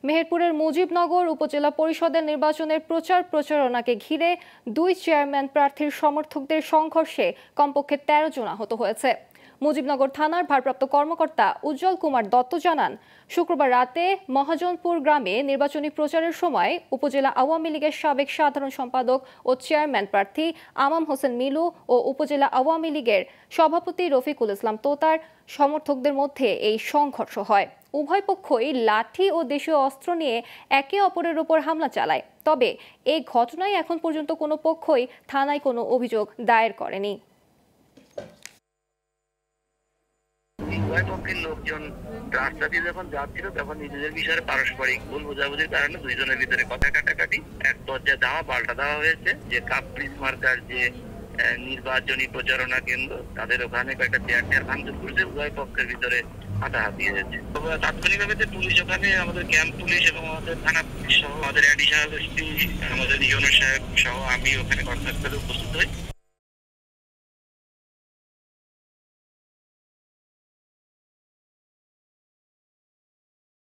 মেহেরপুরের মুজিবনগর উপজেলা পরিষদের নির্বাচনের প্রচার প্রচারণাকে ঘিরে দুই চেয়ারম্যান প্রার্থীর সমর্থকদের সংঘর্ষে কমপক্ষে ১৩ জন আহত হয়েছে। মুজিবনগর থানার ভারপ্রাপ্ত কর্মকর্তা উজ্জ্বল কুমার দত্ত জানান, শুক্রবার রাতে মহাজনপুর গ্রামে নির্বাচনী প্রচারের সময় উপজেলা আওয়ামী লীগের সাবেক সাধারণ সম্পাদক ও চেয়ারম্যান প্রার্থী আমাম হোসেন মিলু ও উপজেলা আওয়ামী লীগের সভাপতি রফিকুল ইসলাম তোতার সমর্থকদের মধ্যে এই সংঘর্ষ হয়। উভয় পক্ষই লাঠি ও দেশীয় অস্ত্র নিয়ে একে অপরের উপর হামলা চালায়। তবে এই ঘটনায় এখন পর্যন্ত কোনো পক্ষই থানায় কোনো অভিযোগ দায়ের করেনি। উভয় পক্ষের লোকজন রাস্তা দিয়ে যখন যাচ্ছিল তখন নিজেদের বিষয়ে পারস্পরিক ভুল বোঝাবুঝির কারণে দুইজনের ভিতরে কথা কাটাকাটি, এক পর্যায়ে ধাওয়া পাল্টা দেওয়া হয়েছে। যে কাপ্রিস মার্কার যে নির্বাচনী প্রচারণা কেন্দ্র, তাদের ওখানে কয়েকটা চেয়ার ভাঙচুর করছে। উভয় পক্ষের ভিতরে হাতাহাতি হয়েছে। তাৎক্ষণিকভাবে পুলিশ ওখানে, আমাদের ক্যাম্প পুলিশ এবং আমাদের থানা পুলিশ সহ আমাদের অ্যাডিশনাল এসপি, আমাদের ইউনো সাহেব সহ আমি ওখানে ঘটনাস্থলে উপস্থিত হই।